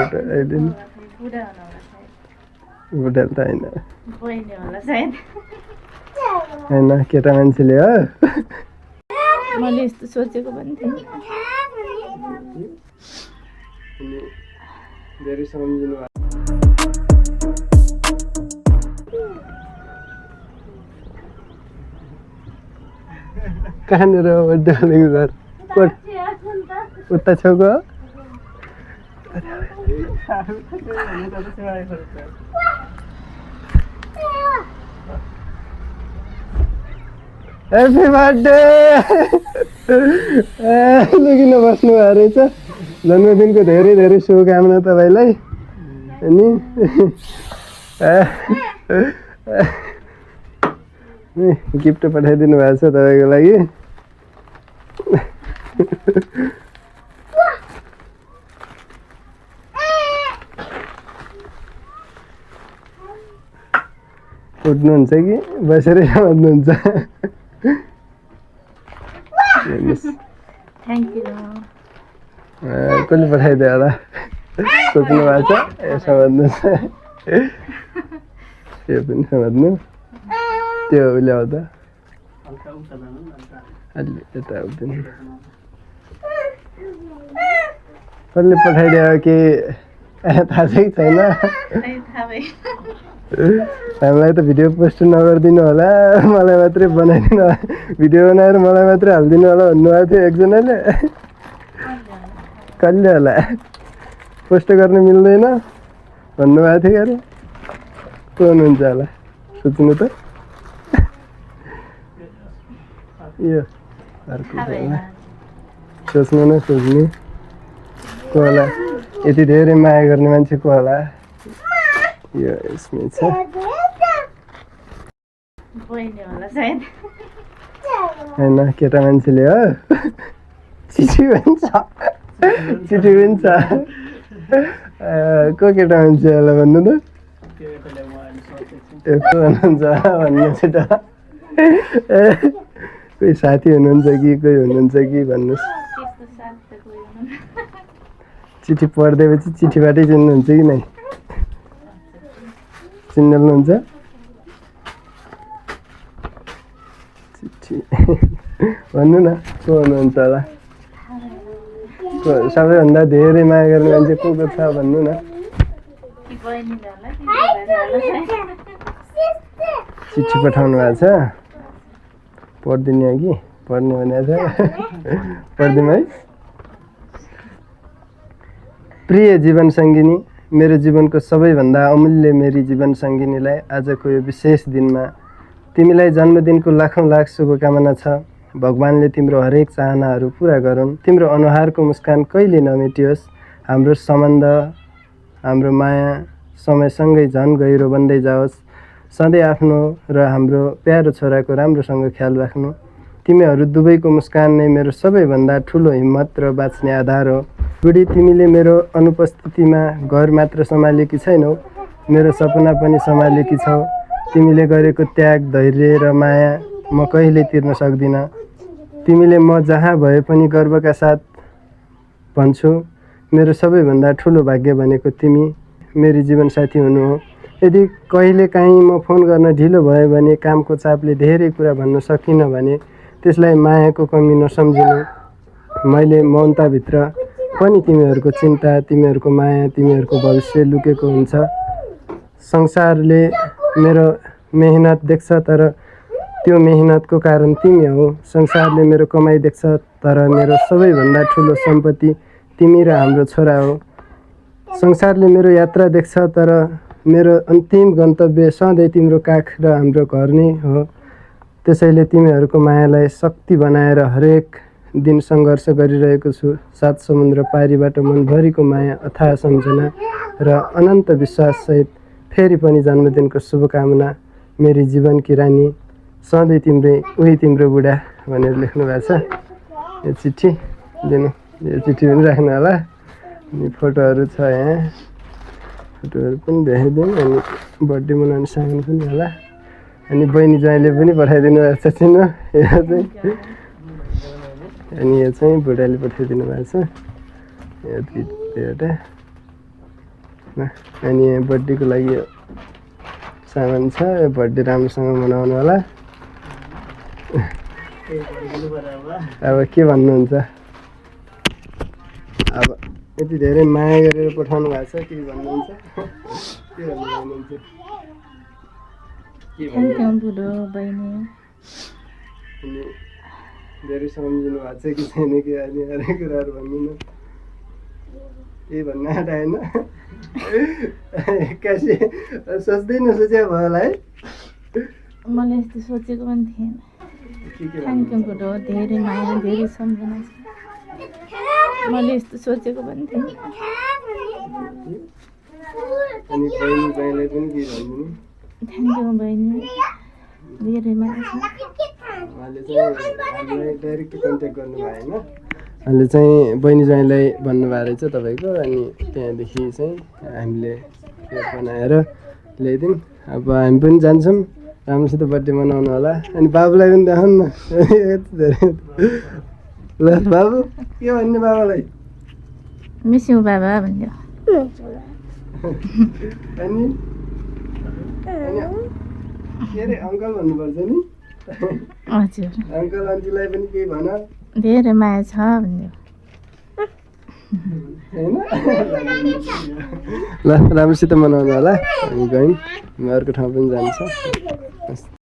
Photo आइदिनु बुढा त होइन होइन केटा मान्छेले हो मैले यस्तो सोचेको पनि थिएँ धेरै सम्झिनु कहाँनिर बर्थडेको घर कोट उता छेउको ह्याप्पी बर्थडे किन बस्नु भएको रहेछ जन्मदिनको धेरै धेरै शुभकामना तपाईँलाई अनि गिफ्ट पठाइदिनु भएको छ तपाईँको लागि उठ्नुहुन्छ कि बसेरै बस्नुहुन्छ कसले पठाइदियो होला सोच्नु भएको छ यसो भन्नुहोस् त्यो पनि समात्नु त्यो ल्याउँदा अलि यता आउँदैन कसले पठाइदियो कि थाहा छ कि छैन हामीलाई त भिडियो पोस्ट नगरिदिनु होला मलाई मात्रै बनाइदिनु होला भिडियो बनाएर मलाई मात्रै हालिदिनु होला भन्नुभएको थियो एकजनाले कसले होला पोस्ट गर्न मिल्दैन भन्नुभएको थियो अरे को हुनुहुन्छ होला सोच्नु त यो अर्को होला सोच्नु न सोच्नु को होला यति धेरै माया गर्ने मान्छे को होला यो यसमै छ होइन केटा मान्छेले हो चिठी पनि छ चिठी पनि छ को केटा मान्छे होला भन्नु त को हुनुहुन्छ भन्नु छिटो कोही साथी हुनुहुन्छ कि कोही हुनुहुन्छ कि भन्नुहोस् चिठी पढिदिएपछि चिठीबाटै चिन्नुहुन्छ कि नै चिन्नुहुन्छ चिठी भन्नु न को हुनुहुन्छ होला सबैभन्दा धेरै माया गर्ने मान्छे को छ भन्नु न चिठी पठाउनु भएको छ पढिदिने कि पढ्ने भनेको छ पढिदिउँ है प्रिय जीवन सङ्गिनी मेरो जीवनको सबैभन्दा अमूल्य मेरी जीवन सङ्गिनीलाई आजको यो विशेष दिनमा तिमीलाई जन्मदिनको लाखौँ लाख शुभकामना छ भगवानले तिम्रो हरेक चाहनाहरू पुरा गरून् तिम्रो अनुहारको मुस्कान कहिले नमेटियोस् हाम्रो सम्बन्ध हाम्रो माया समयसँगै झन् गहिरो बन्दै जाओस् सधैँ आफ्नो र हाम्रो प्यारो छोराको राम्रोसँग ख्याल राख्नु तिमीहरू दुवैको मुस्कान नै मेरो सबैभन्दा ठुलो हिम्मत र बाँच्ने आधार हो बुढी तिमीले मेरो अनुपस्थितिमा घर मात्र सम्हालेकी छैनौ मेरो सपना पनि सम्हालेकी छौ तिमीले गरेको त्याग धैर्य र माया म कहिले तिर्न सक्दिनँ तिमीले म जहाँ भए पनि गर्वका साथ भन्छु मेरो सबैभन्दा ठुलो भाग्य भनेको तिमी मेरी जीवनसाथी हुनु हो यदि कहिले काहीँ म फोन गर्न ढिलो भयो भने कामको चापले धेरै कुरा भन्न सकिनँ भने त्यसलाई मायाको कमी नसम्झिनु मैले मौनताभित्र पनि तिमीहरूको चिन्ता तिमीहरूको माया तिमीहरूको भविष्य लुकेको हुन्छ संसारले मेरो मेहनत देख्छ तर त्यो मेहनतको कारण तिमी हौ संसारले मेरो कमाइ देख्छ तर मेरो सबैभन्दा ठुलो सम्पत्ति तिमी र हाम्रो छोरा हो संसारले मेरो यात्रा देख्छ तर मेरो अन्तिम गन्तव्य सधैँ तिम्रो काख र हाम्रो घर नै हो त्यसैले तिमीहरूको मायालाई शक्ति बनाएर हरेक दिन सङ्घर्ष गरिरहेको छु सात समुद्र पारीबाट मनभरिको माया अथाह सम्झना र अनन्त विश्वाससहित फेरि पनि जन्मदिनको शुभकामना मेरी जीवनकी रानी सधैँ तिम्रै उही तिम्रो बुढा भनेर लेख्नु भएको छ यो चिठी दिनु यो चिठी पनि राख्नु होला अनि फोटोहरू छ यहाँ फोटोहरू पनि देखाइदिउँ अनि बर्थडे मनाउने सामान पनि होला अनि बहिनी ज्वाइँले पनि पठाइदिनु भएको छ चिन्नु यो चाहिँ अनि यो चाहिँ बुढाले पठाइदिनु भएको छ यो दुईवटा अनि बर्थडेको लागि यो सामान छ, यो बर्थडे राम्रोसँग मनाउनु होला। अब के भन्नुहुन्छ? अब यति धेरै माया गरेर पठाउनु भएको छ, के भन्नुहुन्छ? के भन्नुहुन्छ? थ्याङ्क यू बुढो बहिनी। अनि धेरै सम्झिनु भएको छ कि छैन कि अनि अरू कुराहरू भन्नु न। केही भन्न आँटाएन? एक्कासी सोच्दै नसोचे भयो होला है? मैले यस्तो सोचेको पनि थिएन। थ्याङ्क यू बुढो, धेरै माया धेरै सम्झना छ। मैले यस्तो सोचेको पनि थिएन। अनि बहिनी बहिनीलाई पनि के भनिदिनु? थ्याङ्क यू बहिनी, धेरै माया छ। उहाँले चाहिँ हामीलाई डाइरेक्ट कन्ट्याक्ट गर्नु भएन, उहाँले चाहिँ बहिनी ज्वाइँलाई भन्नुभएको रहेछ तपाईँको। अनि त्यहाँदेखि चाहिँ हामीले केक बनाएर ल्याइदिउँ। अब हामी पनि जान्छौँ, राम्रोसित बर्थडे मनाउनु होला। अनि बाबुलाई पनि देखाउनु न। यति धेरै ल बाबु के भन्ने बाबालाई? मिस यु बाबा भन्यो। अनि के अरे अङ्कल भन्नुपर्छ नि? हजुर, अङ्कल आन्टीलाई पनि केही भन धेरै माया छ भन्यो। होइन? ल राम्रोसित मनाउनु होला। हामी गयौँ, अर्को ठाउँ पनि जान्छ।